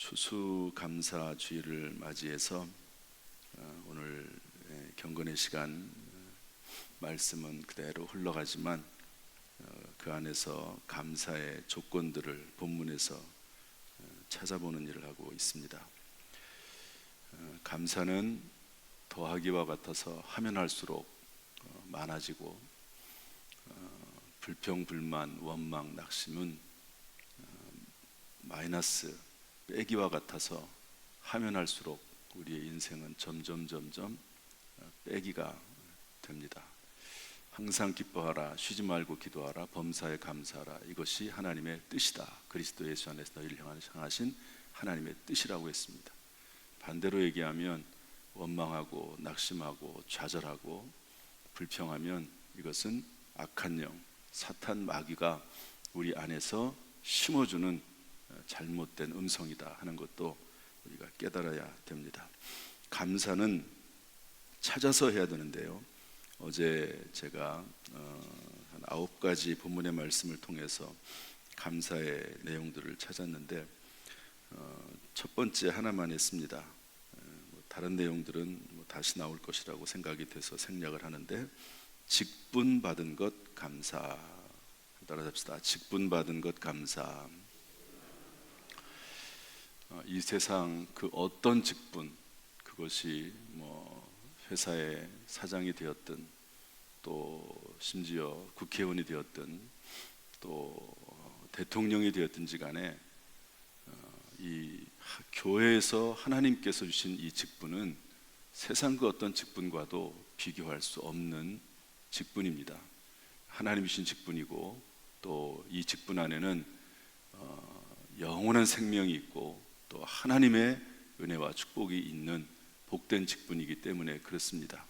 추수감사주의를 맞이해서 오늘 경건의 시간 말씀은 그대로 흘러가지만 그 안에서 감사의 조건들을 본문에서 찾아보는 일을 하고 있습니다. 감사는 더하기와 같아서 하면 할수록 많아지고, 불평, 불만, 원망, 낙심은 마이너스, 빼기와 같아서 하면 할수록 우리의 인생은 점점 빼기가 됩니다. 항상 기뻐하라, 쉬지 말고 기도하라, 범사에 감사하라, 이것이 하나님의 뜻이다. 그리스도 예수 안에서 너희를 향하신 하나님의 뜻이라고 했습니다. 반대로 얘기하면 원망하고 낙심하고 좌절하고 불평하면 이것은 악한 영, 사탄 마귀가 우리 안에서 심어주는 잘못된 음성이다 하는 것도 우리가 깨달아야 됩니다. 감사는 찾아서 해야 되는데요, 어제 제가 한 9가지 본문의 말씀을 통해서 감사의 내용들을 찾았는데 첫 번째 하나만 했습니다. 다른 내용들은 다시 나올 것이라고 생각이 돼서 생략을 하는데, 직분 받은 것 감사. 따라잡시다. 직분 받은 것 감사. 이 세상 그 어떤 직분, 그것이 회사의 사장이 되었든 또 심지어 국회의원이 되었든 또 대통령이 되었든지 간에 이 교회에서 하나님께서 주신 이 직분은 세상 그 어떤 직분과도 비교할 수 없는 직분입니다. 하나님이 주신 직분이고, 또 이 직분 안에는 영원한 생명이 있고 또 하나님의 은혜와 축복이 있는 복된 직분이기 때문에 그렇습니다.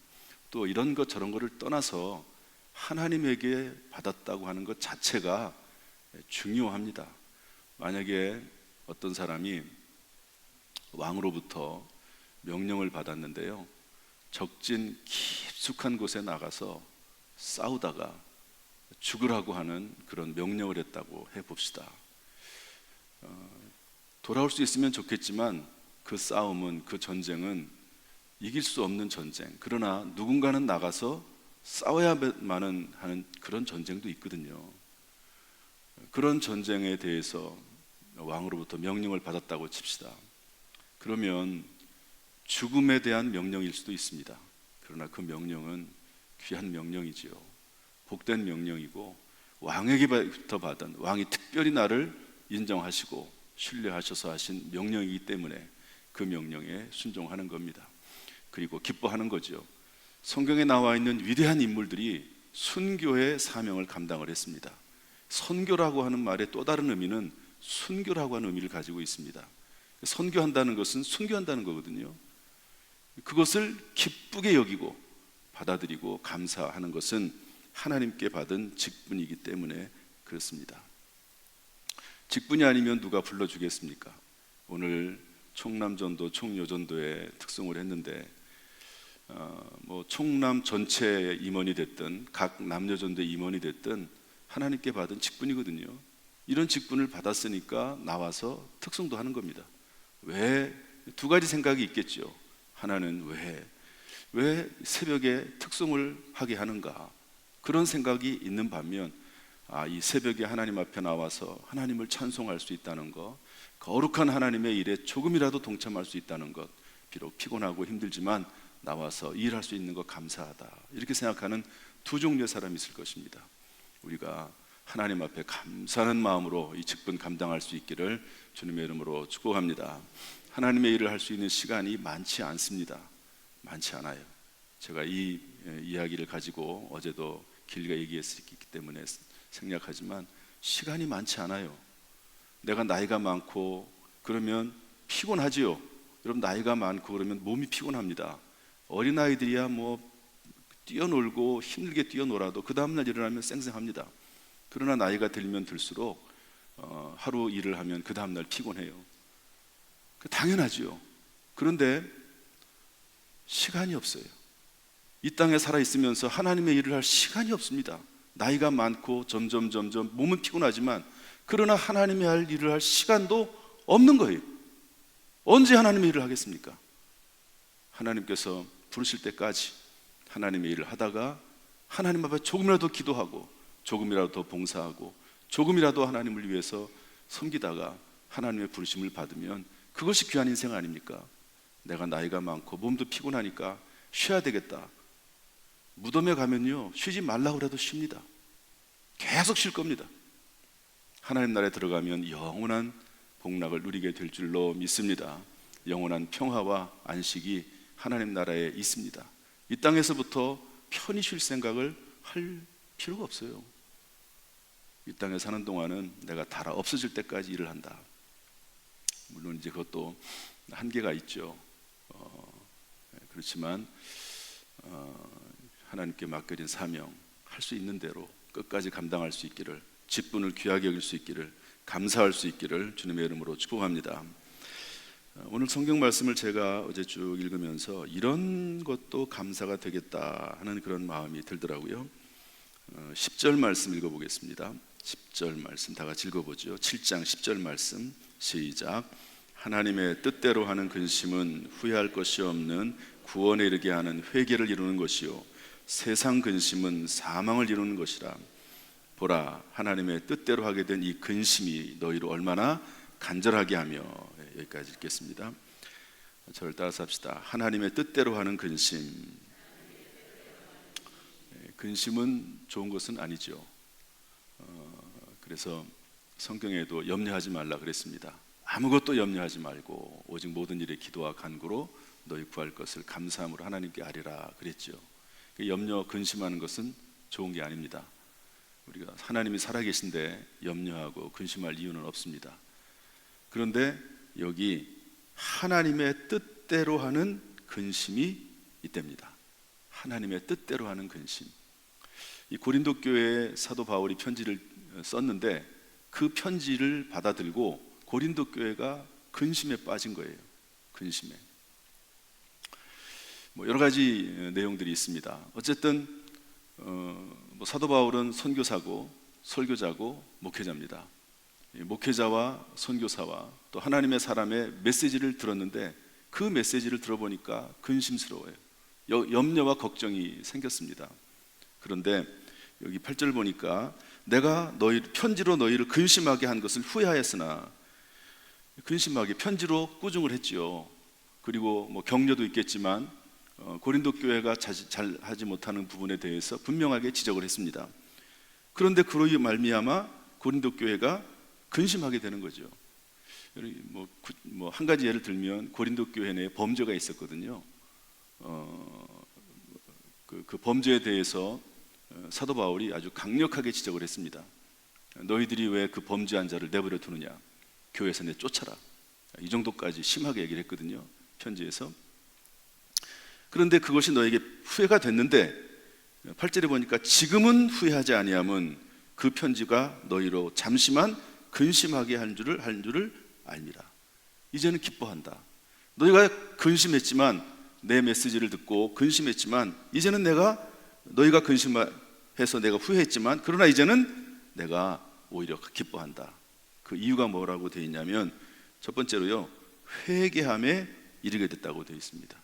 또 이런 것 저런 것을 떠나서 하나님에게 받았다고 하는 것 자체가 중요합니다. 만약에 어떤 사람이 왕으로부터 명령을 받았는데요, 적진 깊숙한 곳에 나가서 싸우다가 죽으라고 하는 그런 명령을 했다고 해봅시다. 돌아올 수 있으면 좋겠지만 그 싸움은, 그 전쟁은 이길 수 없는 전쟁. 그러나 누군가는 나가서 싸워야만 하는 그런 전쟁도 있거든요. 그런 전쟁에 대해서 왕으로부터 명령을 받았다고 칩시다. 그러면 죽음에 대한 명령일 수도 있습니다. 그러나 그 명령은 귀한 명령이지요. 복된 명령이고, 왕에게부터 받은, 왕이 특별히 나를 인정하시고 신뢰하셔서 하신 명령이기 때문에 그 명령에 순종하는 겁니다. 그리고 기뻐하는 거죠. 성경에 나와 있는 위대한 인물들이 순교의 사명을 감당을 했습니다. 선교라고 하는 말의 또 다른 의미는 순교라고 하는 의미를 가지고 있습니다. 선교한다는 것은 순교한다는 거거든요. 그것을 기쁘게 여기고 받아들이고 감사하는 것은 하나님께 받은 직분이기 때문에 그렇습니다. 직분이 아니면 누가 불러주겠습니까? 오늘 총남전도, 총여전도의 특송을 했는데 총남 전체 임원이 됐든 각 남여전도 임원이 됐든 하나님께 받은 직분이거든요. 이런 직분을 받았으니까 나와서 특송도 하는 겁니다. 왜? 두 가지 생각이 있겠죠. 하나는 왜 새벽에 특송을 하게 하는가, 그런 생각이 있는 반면, 이 새벽에 하나님 앞에 나와서 하나님을 찬송할 수 있다는 것, 거룩한 하나님의 일에 조금이라도 동참할 수 있다는 것, 비록 피곤하고 힘들지만 나와서 일할 수 있는 것 감사하다, 이렇게 생각하는 두 종류의 사람이 있을 것입니다. 우리가 하나님 앞에 감사하는 마음으로 이 직분 감당할 수 있기를 주님의 이름으로 축복합니다. 하나님의 일을 할 수 있는 시간이 많지 않습니다. 많지 않아요. 제가 이 이야기를 가지고 어제도 길게 얘기했기 때문에 생략하지만 시간이 많지 않아요. 내가 나이가 많고 그러면 피곤하지요. 여러분, 나이가 많고 그러면 몸이 피곤합니다. 어린아이들이야 뛰어놀고 힘들게 뛰어놀아도 그 다음날 일어나면 쌩쌩합니다. 그러나 나이가 들면 들수록 하루 일을 하면 그 다음날 피곤해요. 당연하지요. 그런데 시간이 없어요. 이 땅에 살아있으면서 하나님의 일을 할 시간이 없습니다. 나이가 많고 점점 몸은 피곤하지만, 그러나 하나님의 할 일을 할 시간도 없는 거예요. 언제 하나님의 일을 하겠습니까? 하나님께서 부르실 때까지 하나님의 일을 하다가 하나님 앞에 조금이라도 기도하고 조금이라도 더 봉사하고 조금이라도 하나님을 위해서 섬기다가 하나님의 부르심을 받으면 그것이 귀한 인생 아닙니까? 내가 나이가 많고 몸도 피곤하니까 쉬어야 되겠다. 무덤에 가면요, 쉬지 말라고 해도 쉽니다. 계속 쉴 겁니다. 하나님 나라에 들어가면 영원한 복락을 누리게 될 줄로 믿습니다. 영원한 평화와 안식이 하나님 나라에 있습니다. 이 땅에서부터 편히 쉴 생각을 할 필요가 없어요. 이 땅에 사는 동안은 내가 달아 없어질 때까지 일을 한다. 물론 이제 그것도 한계가 있죠. 그렇지만 하나님께 맡겨진 사명, 할 수 있는 대로 끝까지 감당할 수 있기를, 직분을 귀하게 여길 수 있기를, 감사할 수 있기를 주님의 이름으로 축복합니다. 오늘 성경 말씀을 제가 어제 쭉 읽으면서 이런 것도 감사가 되겠다 하는 그런 마음이 들더라고요. 10절 말씀 읽어보겠습니다. 10절 말씀 다 같이 읽어보죠. 7장 10절 말씀 시작. 하나님의 뜻대로 하는 근심은 후회할 것이 없는 구원에 이르게 하는 회개를 이루는 것이요 세상 근심은 사망을 이루는 것이라. 보라, 하나님의 뜻대로 하게 된 이 근심이 너희를 얼마나 간절하게 하며. 여기까지 읽겠습니다. 저를 따라서 합시다. 하나님의 뜻대로 하는 근심. 근심은 좋은 것은 아니죠. 그래서 성경에도 염려하지 말라 그랬습니다. 아무것도 염려하지 말고 오직 모든 일에 기도와 간구로 너희 구할 것을 감사함으로 하나님께 아뢰라 그랬죠. 염려, 근심하는 것은 좋은 게 아닙니다. 우리가 하나님이 살아계신데 염려하고 근심할 이유는 없습니다. 그런데 여기 하나님의 뜻대로 하는 근심이 있답니다. 하나님의 뜻대로 하는 근심. 이 고린도 교회에 사도 바울이 편지를 썼는데 그 편지를 받아들고 고린도 교회가 근심에 빠진 거예요. 근심에. 여러 가지 내용들이 있습니다. 어쨌든 사도 바울은 선교사고 설교자고 목회자입니다. 목회자와 선교사와 또 하나님의 사람의 메시지를 들었는데 그 메시지를 들어보니까 근심스러워요. 염려와 걱정이 생겼습니다. 그런데 여기 8절 보니까 내가 편지로 너희를 근심하게 한 것을 후회하였으나, 근심하게 편지로 꾸중을 했지요. 그리고 격려도 있겠지만 고린도 교회가 잘 하지 못하는 부분에 대해서 분명하게 지적을 했습니다. 그런데 그로 말미암아 고린도 교회가 근심하게 되는 거죠. 한 가지 예를 들면 고린도 교회 내에 범죄가 있었거든요. 그 범죄에 대해서 사도 바울이 아주 강력하게 지적을 했습니다. 너희들이 왜 그 범죄한 자를 내버려 두느냐, 교회에서 내쫓아라. 이 정도까지 심하게 얘기를 했거든요, 편지에서. 그런데 그것이 너에게 후회가 됐는데 8절에 보니까 지금은 후회하지 아니함은 그 편지가 너희로 잠시만 근심하게 한 줄을 알미라. 이제는 기뻐한다. 너희가 근심했지만, 내 메시지를 듣고 근심했지만, 이제는 너희가 근심해서 내가 후회했지만, 그러나 이제는 내가 오히려 기뻐한다. 그 이유가 뭐라고 되어 있냐면 첫 번째로요, 회개함에 이르게 됐다고 되어 있습니다.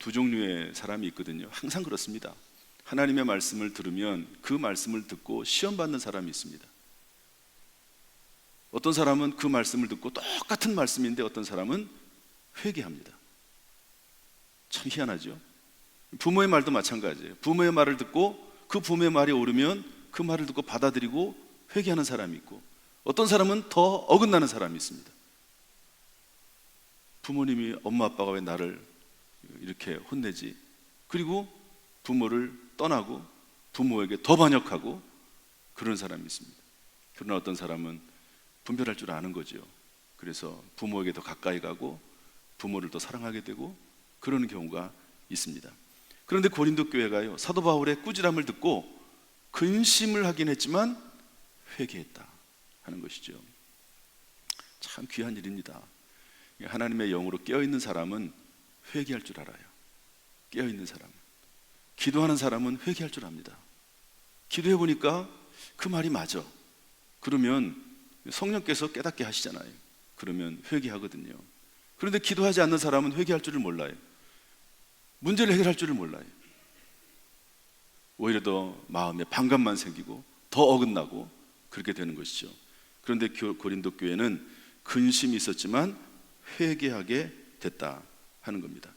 두 종류의 사람이 있거든요. 항상 그렇습니다. 하나님의 말씀을 들으면 그 말씀을 듣고 시험받는 사람이 있습니다. 어떤 사람은 그 말씀을 듣고 똑같은 말씀인데 어떤 사람은 회개합니다. 참 희한하죠. 부모의 말도 마찬가지예요. 부모의 말을 듣고 그 부모의 말이 옳으면 그 말을 듣고 받아들이고 회개하는 사람이 있고, 어떤 사람은 더 어긋나는 사람이 있습니다. 부모님이, 엄마 아빠가 왜 나를 이렇게 혼내지? 그리고 부모를 떠나고 부모에게 더 반역하고 그런 사람이 있습니다. 그러나 어떤 사람은 분별할 줄 아는 거죠. 그래서 부모에게 더 가까이 가고 부모를 더 사랑하게 되고 그러는 경우가 있습니다. 그런데 고린도 교회가요, 사도 바울의 꾸지람을 듣고 근심을 하긴 했지만 회개했다 하는 것이죠. 참 귀한 일입니다. 하나님의 영으로 깨어있는 사람은 회개할 줄 알아요. 깨어있는 사람은. 기도하는 사람은 회개할 줄 압니다. 기도해 보니까 그 말이 맞아. 그러면 성령께서 깨닫게 하시잖아요. 그러면 회개하거든요. 그런데 기도하지 않는 사람은 회개할 줄을 몰라요. 문제를 해결할 줄을 몰라요. 오히려 더 마음에 반감만 생기고 더 어긋나고 그렇게 되는 것이죠. 그런데 고린도 교회는 근심이 있었지만 회개하게 됐다 하는 겁니다.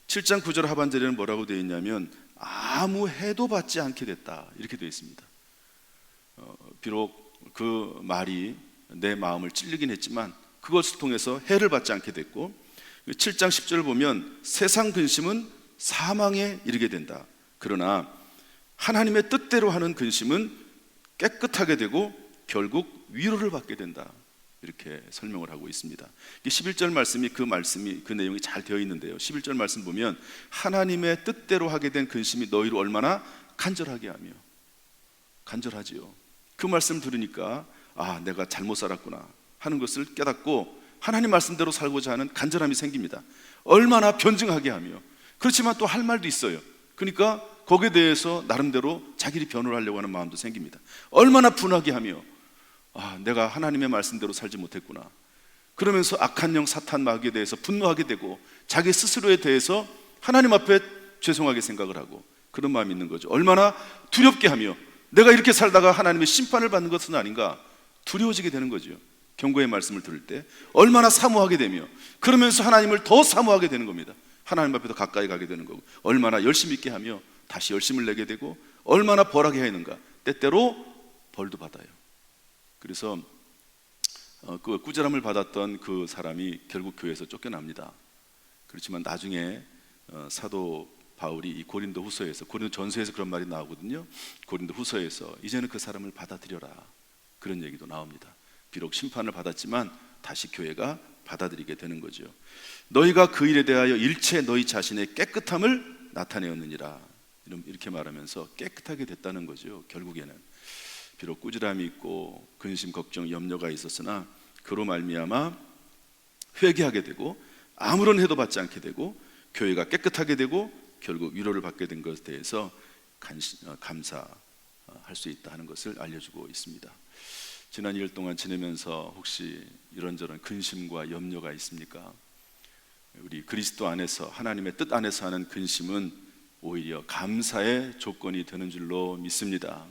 7장 9절 하반절에는 뭐라고 되어 있냐면 아무 해도 받지 않게 됐다 이렇게 되어 있습니다. 비록 그 말이 내 마음을 찔리긴 했지만 그것을 통해서 해를 받지 않게 됐고, 7장 10절을 보면 세상 근심은 사망에 이르게 된다. 그러나 하나님의 뜻대로 하는 근심은 깨끗하게 되고 결국 위로를 받게 된다. 이렇게 설명을 하고 있습니다. 11절 말씀이 그 내용이 잘 되어 있는데요. 11절 말씀 보면 하나님의 뜻대로 하게 된 근심이 너희를 얼마나 간절하게 하며, 간절하지요. 그 말씀 들으니까 아, 내가 잘못 살았구나 하는 것을 깨닫고 하나님 말씀대로 살고자 하는 간절함이 생깁니다. 얼마나 변증하게 하며, 그렇지만 또 할 말도 있어요. 그러니까 거기에 대해서 나름대로 자기를 변호를 하려고 하는 마음도 생깁니다. 얼마나 분하게 하며, 아, 내가 하나님의 말씀대로 살지 못했구나. 그러면서 악한 영 사탄 마귀에 대해서 분노하게 되고 자기 스스로에 대해서 하나님 앞에 죄송하게 생각을 하고 그런 마음이 있는 거죠. 얼마나 두렵게 하며, 내가 이렇게 살다가 하나님의 심판을 받는 것은 아닌가 두려워지게 되는 거죠. 경고의 말씀을 들을 때 얼마나 사모하게 되며, 그러면서 하나님을 더 사모하게 되는 겁니다. 하나님 앞에 더 가까이 가게 되는 거고, 얼마나 열심 있게 하며 다시 열심을 내게 되고, 얼마나 벌하게 하는가, 때때로 벌도 받아요. 그래서 그 꾸지람을 받았던 그 사람이 결국 교회에서 쫓겨납니다. 그렇지만 나중에 사도 바울이 이 고린도 후서에서, 고린도 전서에서 그런 말이 나오거든요. 고린도 후서에서 이제는 그 사람을 받아들여라, 그런 얘기도 나옵니다. 비록 심판을 받았지만 다시 교회가 받아들이게 되는 거죠. 너희가 그 일에 대하여 일체 너희 자신의 깨끗함을 나타내었느니라, 이렇게 말하면서 깨끗하게 됐다는 거죠. 결국에는 비록 꾸지람이 있고 근심, 걱정, 염려가 있었으나 그로 말미암아 회개하게 되고 아무런 해도 받지 않게 되고 교회가 깨끗하게 되고 결국 위로를 받게 된 것에 대해서 감사할 수 있다 하는 것을 알려주고 있습니다. 지난 2일 동안 지내면서 혹시 이런저런 근심과 염려가 있습니까? 우리 그리스도 안에서, 하나님의 뜻 안에서 하는 근심은 오히려 감사의 조건이 되는 줄로 믿습니다.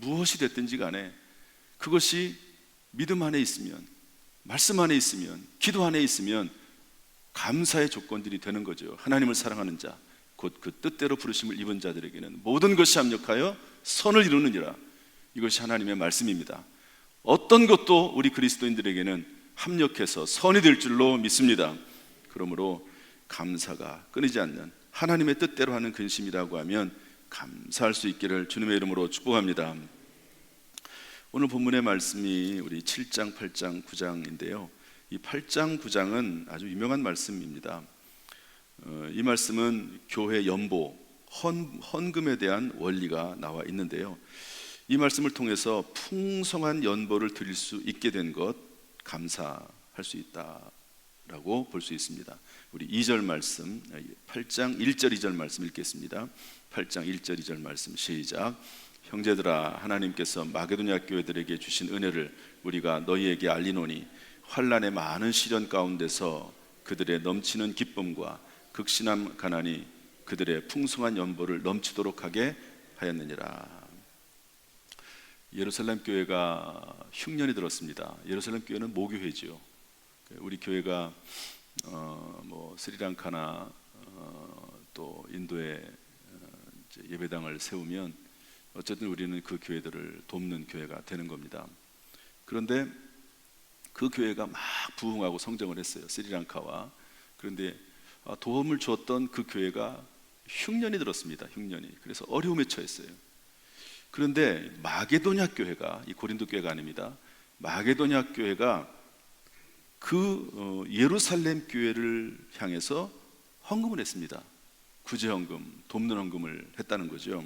무엇이 됐든지 간에 그것이 믿음 안에 있으면, 말씀 안에 있으면, 기도 안에 있으면 감사의 조건들이 되는 거죠. 하나님을 사랑하는 자, 곧 그 뜻대로 부르심을 입은 자들에게는 모든 것이 합력하여 선을 이루느니라. 이것이 하나님의 말씀입니다. 어떤 것도 우리 그리스도인들에게는 합력해서 선이 될 줄로 믿습니다. 그러므로 감사가 끊이지 않는 하나님의 뜻대로 하는 근심이라고 하면 감사할 수 있기를 주님의 이름으로 축복합니다. 오늘 본문의 말씀이 우리 7장, 8장, 9장인데요. 이 8장, 9장은 아주 유명한 말씀입니다. 이 말씀은 교회 연보, 헌금에 대한 원리가 나와 있는데요. 이 말씀을 통해서 풍성한 연보를 드릴 수 있게 된 것, 감사할 수 있다라고 볼 수 있습니다. 우리 2절 말씀, 8장 1절 2절 말씀 읽겠습니다. 8장 1절 2절 말씀 시작. 형제들아, 하나님께서 마게도냐 교회들에게 주신 은혜를 우리가 너희에게 알리노니 환난의 많은 시련 가운데서 그들의 넘치는 기쁨과 극신한 가난이 그들의 풍성한 연보를 넘치도록 하게 하였느니라. 예루살렘 교회가 흉년이 들었습니다. 예루살렘 교회는 모교회지요. 우리 교회가 스리랑카나 또 인도에 예배당을 세우면 어쨌든 우리는 그 교회들을 돕는 교회가 되는 겁니다. 그런데 그 교회가 막 부흥하고 성장을 했어요. 스리랑카와. 그런데 도움을 주었던 그 교회가 흉년이 들었습니다. 흉년이. 그래서 어려움에 처했어요. 그런데 마게도냐 교회가, 이 고린도 교회가 아닙니다. 마게도냐 교회가 그 예루살렘 교회를 향해서 헌금을 했습니다. 구제헌금, 돕는 헌금을 했다는 거죠.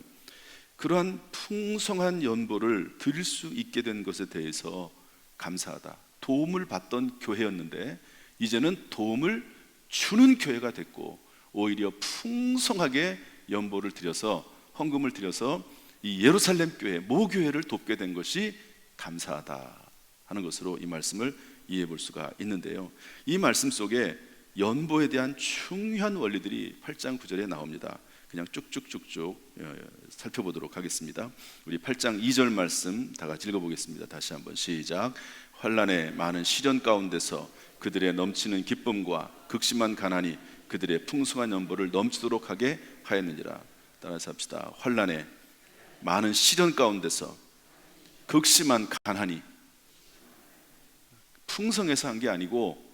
그러한 풍성한 연보를 드릴 수 있게 된 것에 대해서 감사하다. 도움을 받던 교회였는데 이제는 도움을 주는 교회가 됐고 오히려 풍성하게 연보를 드려서, 헌금을 드려서 이 예루살렘 교회, 모교회를 돕게 된 것이 감사하다 하는 것으로 이 말씀을 이해해 볼 수가 있는데요. 이 말씀 속에 연보에 대한 중요한 원리들이 8장 9절에 나옵니다. 그냥 쭉쭉쭉쭉 살펴보도록 하겠습니다. 우리 8장 2절 말씀 다 같이 읽어보겠습니다. 다시 한번 시작. 환난의 많은 시련 가운데서 그들의 넘치는 기쁨과 극심한 가난이 그들의 풍성한 연보를 넘치도록 하게 하였느니라. 따라서 합시다. 환난의 많은 시련 가운데서 극심한 가난이, 풍성해서 한 게 아니고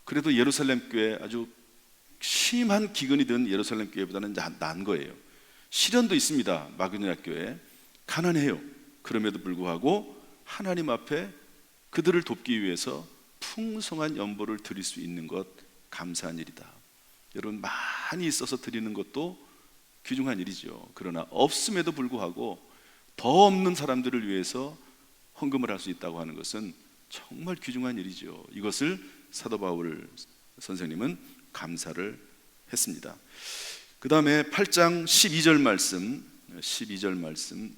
그래도 예루살렘 교회 아주 심한 기근이 든 예루살렘 교회보다는 나은 거예요. 시련도 있습니다. 마게도냐 교회 가난해요. 그럼에도 불구하고 하나님 앞에 그들을 돕기 위해서 풍성한 연보를 드릴 수 있는 것 감사한 일이다. 여러분, 많이 있어서 드리는 것도 귀중한 일이죠. 그러나 없음에도 불구하고 더 없는 사람들을 위해서 헌금을 할 수 있다고 하는 것은 정말 귀중한 일이죠. 이것을 사도 바울 선생님은 감사를 했습니다. 그 다음에 8장 12절 말씀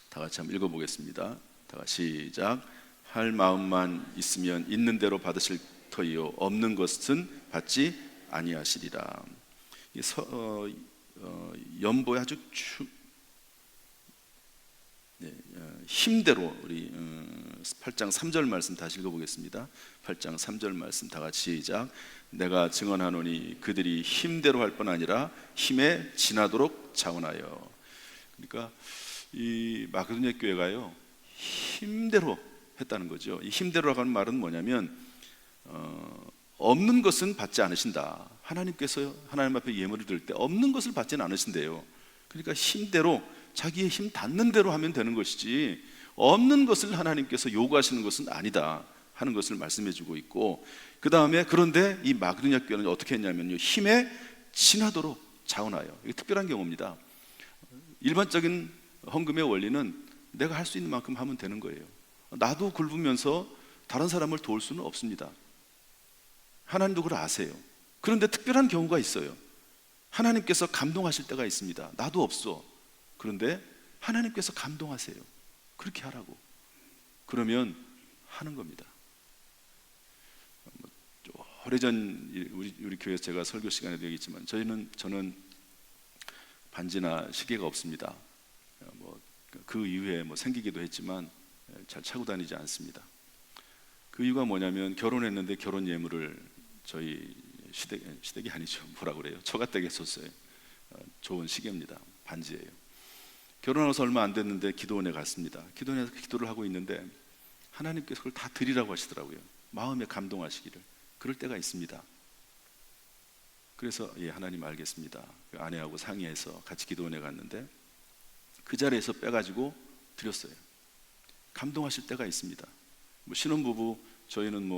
다 같이 한번 읽어보겠습니다. 다 같이 시작. 할 마음만 있으면 있는 대로 받으실 터이요 없는 것은 받지 아니하시리라. 연보의 아주 힘대로 우리 8장 3절 말씀 다시 읽어보겠습니다. 8장 3절 말씀 다 같이 시작. 내가 증언하노니 그들이 힘대로 할 뿐 아니라 힘에 지나도록 자원하여. 그러니까 이 마게도냐 교회가요 힘대로 했다는 거죠. 이 힘대로라고 하는 말은 뭐냐면 없는 것은 받지 않으신다. 하나님께서 하나님 앞에 예물을 드릴 때 없는 것을 받지는 않으신대요. 그러니까 힘대로 자기의 힘 닿는 대로 하면 되는 것이지 없는 것을 하나님께서 요구하시는 것은 아니다 하는 것을 말씀해 주고 있고, 그 다음에 그런데 이 마게도냐 교회는 어떻게 했냐면요, 힘에 지나도록 자원하여. 이게 특별한 경우입니다. 일반적인 헌금의 원리는 내가 할 수 있는 만큼 하면 되는 거예요. 나도 굶으면서 다른 사람을 도울 수는 없습니다. 하나님도 그걸 아세요. 그런데 특별한 경우가 있어요. 하나님께서 감동하실 때가 있습니다. 나도 없어. 그런데 하나님께서 감동하세요. 그렇게 하라고. 그러면 하는 겁니다. 오래전 우리 교회에서 제가 설교 시간에도 얘기했지만 저는 반지나 시계가 없습니다. 그 이후에 생기기도 했지만 잘 차고 다니지 않습니다. 그 이유가 뭐냐면 결혼했는데 결혼 예물을 저희 시댁이 아니죠. 뭐라 그래요? 처가댁에 줬어요. 좋은 시계입니다. 반지예요. 결혼하고서 얼마 안 됐는데 기도원에 갔습니다. 기도원에서 기도를 하고 있는데 하나님께서 그걸 다 드리라고 하시더라고요. 마음에 감동하시기를. 그럴 때가 있습니다. 그래서 하나님 알겠습니다. 아내하고 상의해서 같이 기도원에 갔는데 그 자리에서 빼가지고 드렸어요. 감동하실 때가 있습니다. 신혼부부 저희는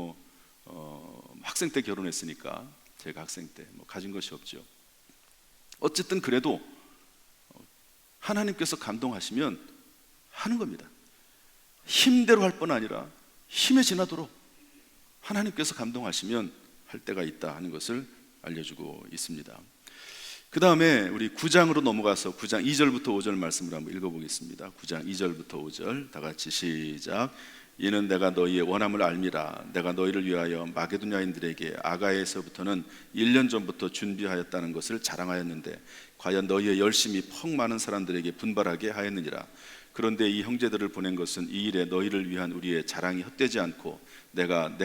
학생 때 결혼했으니까 제가 학생 때 가진 것이 없죠. 어쨌든 그래도 하나님께서 감동하시면 하는 겁니다. 힘대로 할 뿐 아니라 힘에 지나도록 하나님께서 감동하시면 할 때가 있다 하는 것을 알려주고 있습니다. 그 다음에 우리 9장으로 넘어가서 9장 2절부터 5절 말씀을 한번 읽어보겠습니다. 9장 2절부터 5절 다 같이 시작. 이는 내가 너희의 원함을 알미라. 내가 너희를 위하여 마게도냐인들에게 아가야에서부터는 1년 전부터 준비하였다는 것을 자랑하였는데 과연 너희의 열심이 퍽 많은 사람들에게 분발하게 하였느니라. 그런데 이 형제들을 보낸 것은 이 일에 너희를 위한 우리의 자랑이 헛되지 않고 내가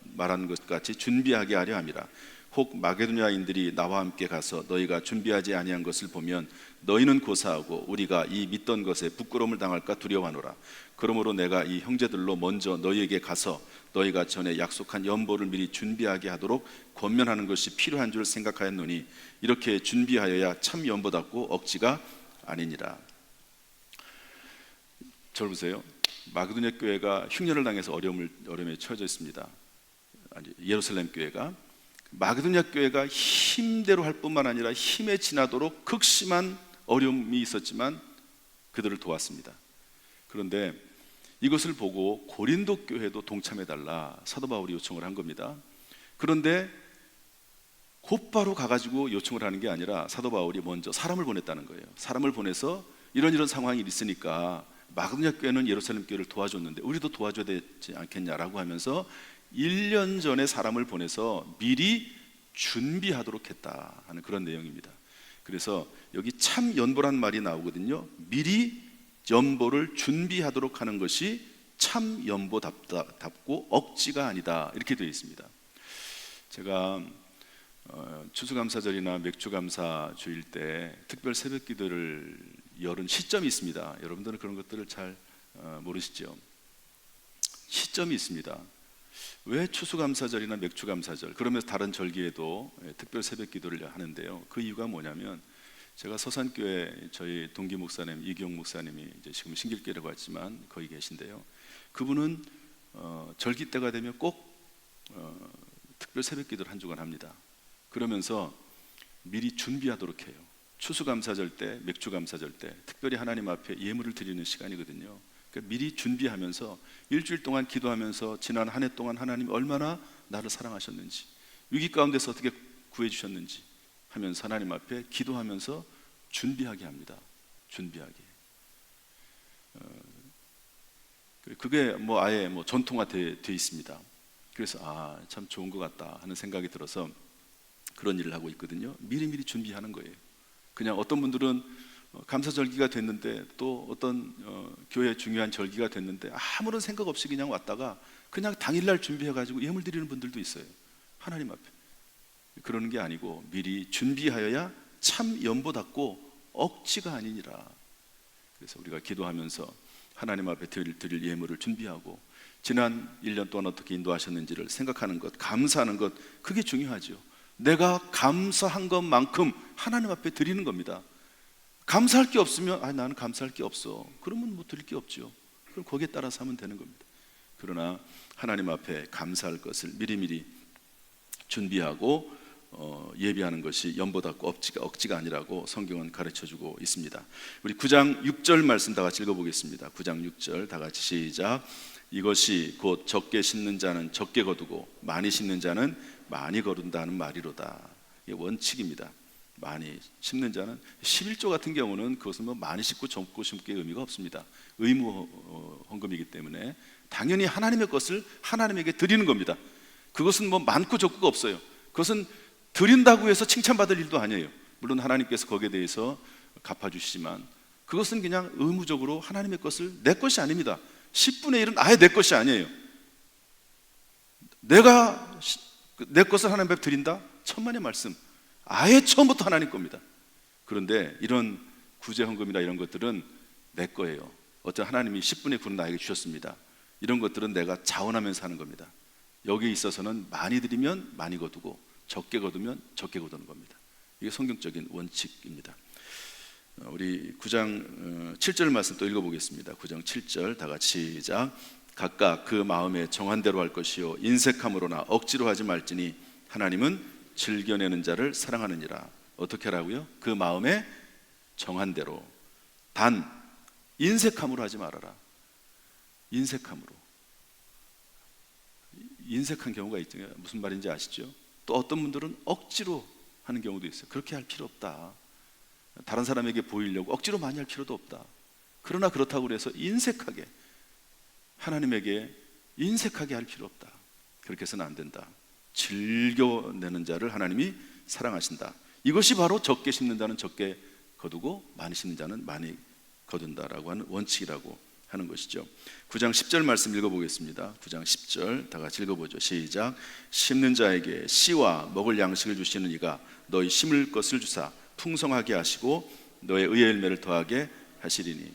말한 것 같이 준비하게 하려 함이라. 혹 마게도냐인들이 나와 함께 가서 너희가 준비하지 아니한 것을 보면 너희는 고사하고 우리가 이 믿던 것에 부끄러움을 당할까 두려워하노라. 그러므로 내가 이 형제들로 먼저 너희에게 가서 너희가 전에 약속한 연보를 미리 준비하게 하도록 권면하는 것이 필요한 줄 생각하였노니 이렇게 준비하여야 참 연보답고 억지가 아니니라. 저를 보세요. 마게도냐 교회가 흉년을 당해서 어려움에 처해져 있습니다. 예루살렘 교회가 마게도냐 교회가 힘대로 할 뿐만 아니라 힘에 지나도록 극심한 어려움이 있었지만 그들을 도왔습니다. 그런데 이것을 보고 고린도 교회도 동참해달라 사도 바울이 요청을 한 겁니다. 그런데 곧바로 가가지고 요청을 하는 게 아니라 사도 바울이 먼저 사람을 보냈다는 거예요. 사람을 보내서 이런 상황이 있으니까 마게도냐 교회는 예루살렘 교회를 도와줬는데 우리도 도와줘야 되지 않겠냐라고 하면서 1년 전에 사람을 보내서 미리 준비하도록 했다 하는 그런 내용입니다. 그래서 여기 참 연보란 말이 나오거든요. 미리 연보를 준비하도록 하는 것이 참 연보답고 억지가 아니다, 이렇게 되어 있습니다. 제가 추수감사절이나 맥주감사 주일 때 특별 새벽기도를 열은 시점이 있습니다. 여러분들은 그런 것들을 잘 모르시죠? 시점이 있습니다. 왜 추수감사절이나 맥주감사절, 그러면서 다른 절기에도 특별 새벽기도를 하는데요. 그 이유가 뭐냐면, 제가 서산교회 저희 동기 목사님 이기용 목사님이 이제 지금 신길교회라고 하지만 거기 계신데요. 그분은 절기 때가 되면 꼭 특별 새벽기도를 한 주간 합니다. 그러면서 미리 준비하도록 해요. 추수감사절 때, 맥주감사절 때 특별히 하나님 앞에 예물을 드리는 시간이거든요. 그러니까 미리 준비하면서 일주일 동안 기도하면서 지난 한 해 동안 하나님 얼마나 나를 사랑하셨는지, 위기 가운데서 어떻게 구해주셨는지 하면서 하나님 앞에 기도하면서 준비하게 합니다. 준비하게. 그게 뭐 아예 뭐 전통화되어 있습니다. 그래서 참 좋은 것 같다 하는 생각이 들어서 그런 일을 하고 있거든요. 미리미리 준비하는 거예요. 그냥 어떤 분들은 감사절기가 됐는데, 또 어떤 교회 중요한 절기가 됐는데 아무런 생각 없이 그냥 왔다가 그냥 당일날 준비해가지고 예물 드리는 분들도 있어요. 하나님 앞에. 그러는 게 아니고 미리 준비하여야 참 연보답고 억지가 아니니라. 그래서 우리가 기도하면서 하나님 앞에 드릴 예물을 준비하고 지난 1년 동안 어떻게 인도하셨는지를 생각하는 것, 감사하는 것, 그게 중요하죠. 내가 감사한 것만큼 하나님 앞에 드리는 겁니다. 감사할 게 없으면 나는 감사할 게 없어, 그러면 뭐 드릴 게 없죠. 그럼 거기에 따라서 하면 되는 겁니다. 그러나 하나님 앞에 감사할 것을 미리미리 준비하고 예비하는 것이 연보답고 억지가 아니라고 성경은 가르쳐주고 있습니다. 우리 9장 6절 말씀 다 같이 읽어보겠습니다. 9장 6절 다 같이 시작. 이것이 곧 적게 심는 자는 적게 거두고 많이 심는 자는 많이 거둔다는 말이로다. 이게 원칙입니다. 많이 심는 자는 11조 같은 경우는 그것은 뭐 많이 심고 적고 심고의 의미가 없습니다. 의무 헌금이기 때문에 당연히 하나님의 것을 하나님에게 드리는 겁니다. 그것은 뭐 많고 적고가 없어요. 그것은 드린다고 해서 칭찬받을 일도 아니에요. 물론 하나님께서 거기에 대해서 갚아주시지만 그것은 그냥 의무적으로 하나님의 것을, 내 것이 아닙니다. 10분의 1은 아예 내 것이 아니에요. 내가 내 것을 하나님 앞에 드린다? 천만의 말씀, 아예 처음부터 하나님 겁니다. 그런데 이런 구제헌금이나 이런 것들은 내 거예요. 어떤 하나님이 10분의 9는 나에게 주셨습니다. 이런 것들은 내가 자원하면서 하는 겁니다. 여기에 있어서는 많이 드리면 많이 거두고 적게 거두면 적게 거두는 겁니다. 이게 성경적인 원칙입니다. 우리 9장 7절 말씀 또 읽어보겠습니다. 9장 7절 다 같이 시작. 각각 그 마음에 정한 대로 할 것이요 인색함으로나 억지로 하지 말지니 하나님은 즐겨내는 자를 사랑하느니라. 어떻게 하라고요? 그 마음에 정한 대로, 단 인색함으로 하지 말아라. 인색함으로. 인색한 경우가 있죠. 무슨 말인지 아시죠? 또 어떤 분들은 억지로 하는 경우도 있어요. 그렇게 할 필요 없다. 다른 사람에게 보이려고 억지로 많이 할 필요도 없다. 그러나 그렇다고 해서 인색하게, 하나님에게 인색하게 할 필요 없다. 그렇게 해서는 안 된다. 즐겨내는 자를 하나님이 사랑하신다. 이것이 바로 적게 심는 자는 적게 거두고 많이 심는 자는 많이 거둔다라고 하는 원칙이라고 하는 것이죠. 9장 10절 말씀 읽어보겠습니다. 9장 10절 다 같이 읽어보죠. 시작. 심는 자에게 씨와 먹을 양식을 주시는 이가 너희 심을 것을 주사 풍성하게 하시고 너의 의의 열매를 더하게 하시리니.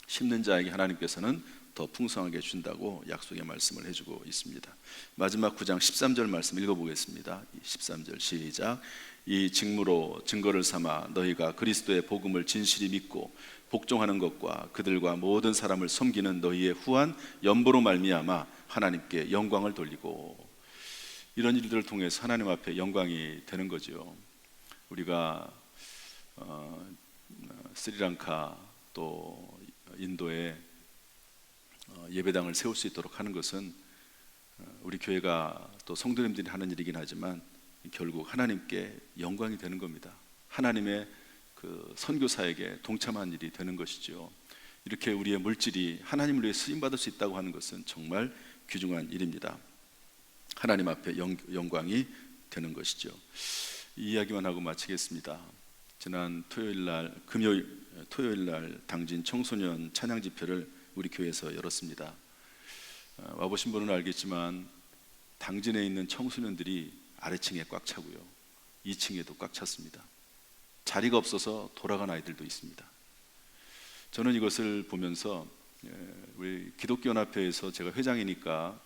심는 자에게 하나님께서는 더 풍성하게 준다고 약속의 말씀을 해주고 있습니다. 마지막 9장 13절 말씀 읽어보겠습니다. 13절 시작. 이 직무로 증거를 삼아 너희가 그리스도의 복음을 진실히 믿고 복종하는 것과 그들과 모든 사람을 섬기는 너희의 후한 연보로 말미암아 하나님께 영광을 돌리고. 이런 일들을 통해서 하나님 앞에 영광이 되는 거죠. 우리가 스리랑카 또 인도에 예배당을 세울 수 있도록 하는 것은 우리 교회가 또 성도님들이 하는 일이긴 하지만 결국 하나님께 영광이 되는 겁니다. 하나님의 그 선교사에게 동참한 일이 되는 것이죠. 이렇게 우리의 물질이 하나님을 위해 쓰임받을 수 있다고 하는 것은 정말 귀중한 일입니다. 하나님 앞에 영광이 되는 것이죠. 이 이야기만 하고 마치겠습니다. 지난 토요일 날 당진 청소년 찬양 집회를 우리 교회에서 열었습니다. 와보신 분은 알겠지만 당진에 있는 청소년들이 아래층에 꽉 차고요, 2층에도 꽉 찼습니다. 자리가 없어서 돌아간 아이들도 있습니다. 저는 이것을 보면서 우리 기독교연합회에서 제가 회장이니까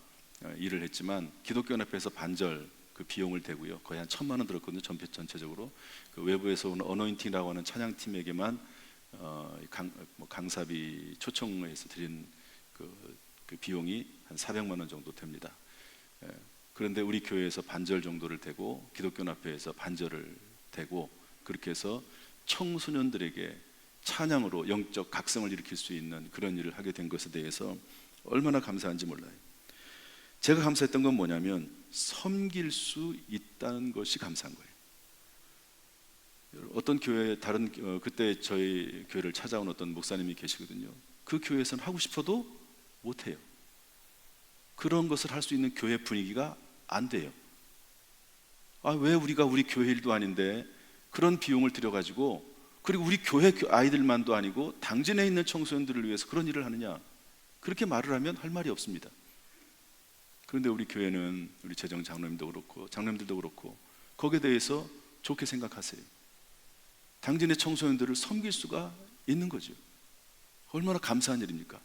일을 했지만, 기독교연합회에서 반절 그 비용을 대고요, 거의 한 1,000만 원 들었거든요. 전체적으로 그 외부에서 온 어노인팅이라고 하는 찬양팀에게만 강사비 초청해서 드린 그 비용이 한 400만 원 정도 됩니다. 그런데 우리 교회에서 반절 정도를 대고 기독교연합회에서 반절을 대고 그렇게 해서 청소년들에게 찬양으로 영적 각성을 일으킬 수 있는 그런 일을 하게 된 것에 대해서 얼마나 감사한지 몰라요. 제가 감사했던 건 뭐냐면 섬길 수 있다는 것이 감사한 거예요. 어떤 교회 그때 저희 교회를 찾아온 어떤 목사님이 계시거든요. 그 교회에서는 하고 싶어도 못해요. 그런 것을 할 수 있는 교회 분위기가 안 돼요. 왜 우리가 우리 교회 일도 아닌데 그런 비용을 들여가지고, 그리고 우리 교회 아이들만도 아니고 당진에 있는 청소년들을 위해서 그런 일을 하느냐, 그렇게 말을 하면 할 말이 없습니다. 그런데 우리 교회는 우리 재정 장로님도 그렇고 장로님들도 그렇고 거기에 대해서 좋게 생각하세요. 당진의 청소년들을 섬길 수가 있는 거죠. 얼마나 감사한 일입니까?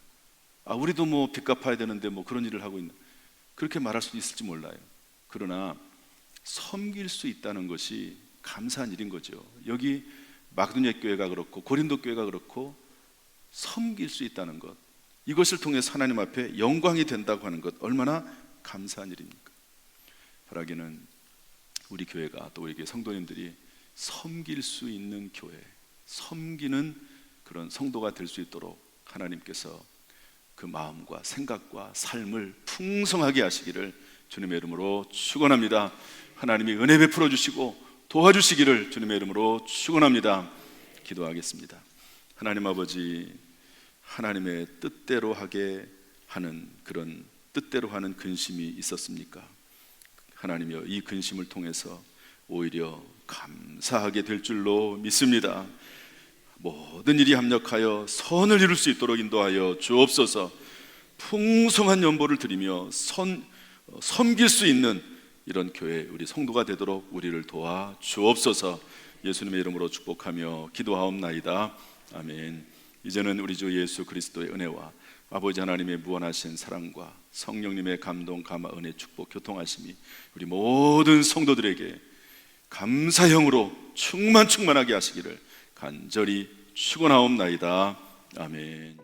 우리도 뭐 빚 갚아야 되는데 뭐 그런 일을 하고 있는, 그렇게 말할 수도 있을지 몰라요. 그러나 섬길 수 있다는 것이 감사한 일인 거죠. 여기 마게도니아 교회가 그렇고 고린도 교회가 그렇고 섬길 수 있다는 것, 이것을 통해서 하나님 앞에 영광이 된다고 하는 것, 얼마나 감사한 일입니까? 바라기는 우리 교회가, 또 우리 교회 성도님들이 섬길 수 있는 교회, 섬기는 그런 성도가 될 수 있도록 하나님께서 그 마음과 생각과 삶을 풍성하게 하시기를 주님의 이름으로 축원합니다. 하나님이 은혜 베풀어 주시고 도와주시기를 주님의 이름으로 축원합니다. 기도하겠습니다. 하나님 아버지, 하나님의 뜻대로 하게 하는 그런 뜻대로 하는 근심이 있었습니까? 하나님이여, 이 근심을 통해서 오히려 감사하게 될 줄로 믿습니다. 모든 일이 합력하여 선을 이룰 수 있도록 인도하여 주옵소서. 풍성한 연보를 드리며 섬길 수 있는 이런 교회, 우리 성도가 되도록 우리를 도와 주옵소서. 예수님의 이름으로 축복하며 기도하옵나이다. 아멘. 이제는 우리 주 예수 그리스도의 은혜와 아버지 하나님의 무한하신 사랑과 성령님의 감동, 감화, 은혜, 축복, 교통하심이 우리 모든 성도들에게 감사형으로 충만하게 하시기를 간절히 축원하옵나이다. 아멘.